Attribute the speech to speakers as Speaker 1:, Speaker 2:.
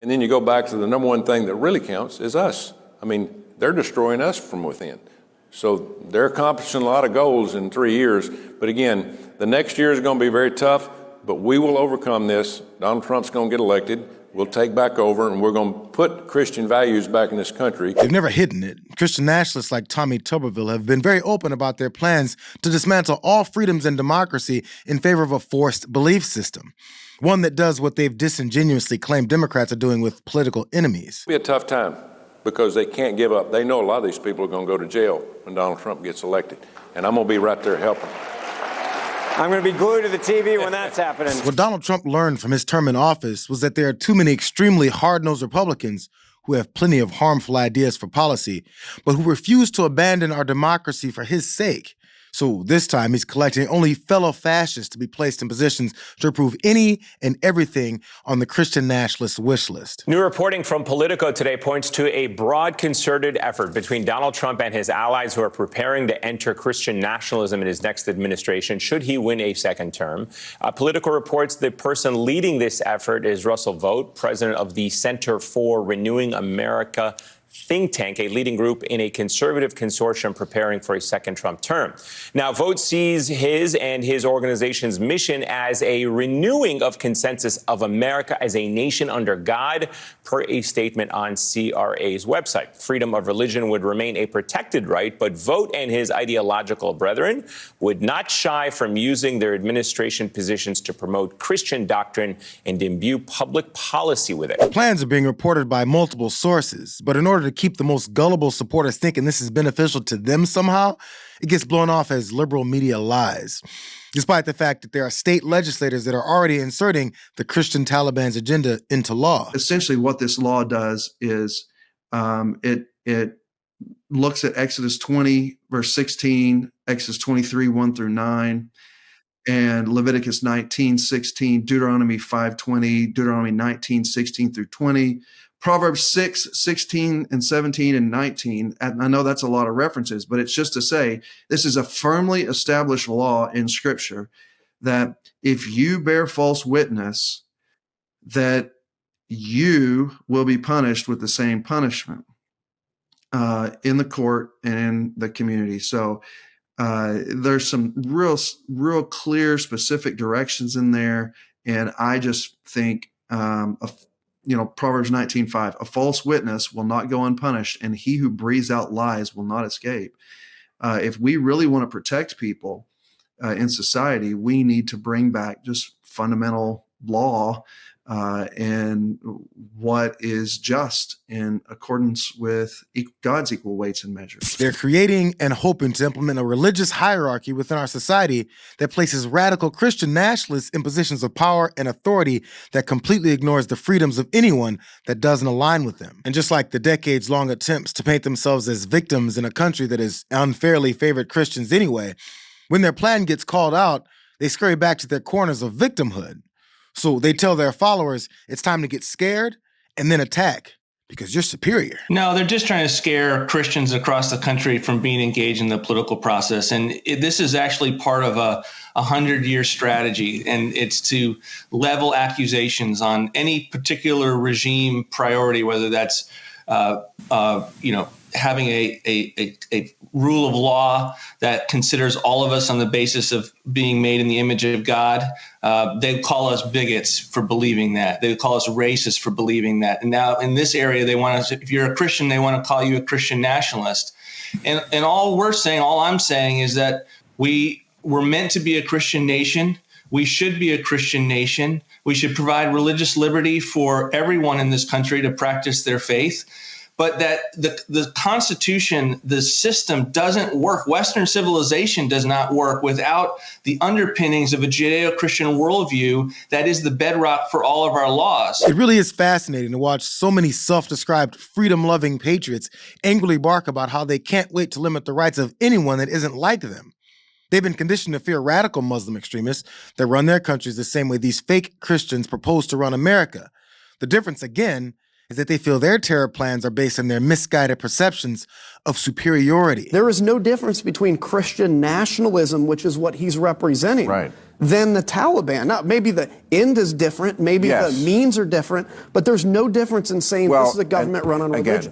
Speaker 1: And then you go back to the number one thing that really counts is us. I mean, they're destroying us from within. So they're accomplishing a lot of goals in 3 years. But again, the next year is going to be very tough, but we will overcome this. Donald Trump's going to get elected. We'll take back over, and we're going to put Christian values back in this country.
Speaker 2: They've never hidden it. Christian nationalists like Tommy Tuberville have been very open about their plans to dismantle all freedoms and democracy in favor of a forced belief system, one that does what they've disingenuously claimed Democrats are doing with political enemies.
Speaker 1: It'll be a tough time because they can't give up. They know a lot of these people are going to go to jail when Donald Trump gets elected, and I'm going to be right there helping.
Speaker 3: I'm going to be glued to the TV when that's happening.
Speaker 2: What Donald Trump learned from his term in office was that there are too many extremely hard-nosed Republicans who have plenty of harmful ideas for policy, but who refuse to abandon our democracy for his sake. So this time, he's collecting only fellow fascists to be placed in positions to approve any and everything on the Christian nationalist wish list.
Speaker 3: New reporting from Politico today points to a broad concerted effort between Donald Trump and his allies who are preparing to enter Christian nationalism in his next administration, should he win a second term. Politico reports the person leading this effort is Russell Vought, president of the Center for Renewing America think tank, a leading group in a conservative consortium preparing for a second Trump term. Now, Vought sees his and his organization's mission as a renewing of consensus of America as a nation under God, per a statement on CRA's website. Freedom of religion would remain a protected right, but Vought and his ideological brethren would not shy from using their administration positions to promote Christian doctrine and imbue public policy with it.
Speaker 2: Plans are being reported by multiple sources, but in order to keep the most gullible supporters thinking this is beneficial to them somehow, it gets blown off as liberal media lies, despite the fact that there are state legislators that are already inserting the Christian Taliban's agenda into law.
Speaker 4: Essentially, what this law does is it looks at Exodus 20, verse 16, Exodus 23, 1 through 9, and Leviticus 19, 16, Deuteronomy 5:20, Deuteronomy 19, 16 through 20, Proverbs 6, 16, and 17, and 19. And I know that's a lot of references, but it's just to say this is a firmly established law in Scripture that if you bear false witness, that you will be punished with the same punishment in the court and in the community. So there's some real clear, specific directions in there. And I just think, Proverbs 19:5, a false witness will not go unpunished, and he who breathes out lies will not escape. If we really want to protect people in society, we need to bring back just fundamental law and what is just in accordance with God's equal weights and measures.
Speaker 2: They're creating and hoping to implement a religious hierarchy within our society that places radical Christian nationalists in positions of power and authority that completely ignores the freedoms of anyone that doesn't align with them. And just like the decades-long attempts to paint themselves as victims in a country that has unfairly favored Christians anyway, when their plan gets called out, they scurry back to their corners of victimhood. So they tell their followers it's time to get scared and then attack because you're superior.
Speaker 5: No, they're just trying to scare Christians across the country from being engaged in the political process. And this is actually part of a 100-year strategy, and it's to level accusations on any particular regime priority, whether that's having a rule of law that considers all of us on the basis of being made in the image of God. They call us bigots for believing that. They call us racist for believing that. And now in this area, they want us, if you're a Christian, they want to call you a Christian nationalist. And all I'm saying is that we're meant to be a Christian nation. We should be a Christian nation. We should provide religious liberty for everyone in this country to practice their faith. But that the Constitution, the system doesn't work. Western civilization does not work without the underpinnings of a Judeo-Christian worldview that is the bedrock for all of our laws.
Speaker 2: It really is fascinating to watch so many self-described freedom-loving patriots angrily bark about how they can't wait to limit the rights of anyone that isn't like them. They've been conditioned to fear radical Muslim extremists that run their countries the same way these fake Christians propose to run America. The difference, again, is that they feel their terror plans are based on their misguided perceptions of superiority.
Speaker 6: There is no difference between Christian nationalism, which is what he's representing,
Speaker 7: Right.
Speaker 6: than the Taliban. Now, maybe the end is different, maybe
Speaker 7: Yes.
Speaker 6: the means are different, but there's no difference in saying
Speaker 7: Well,
Speaker 6: this is a government run on
Speaker 7: again,
Speaker 6: religion.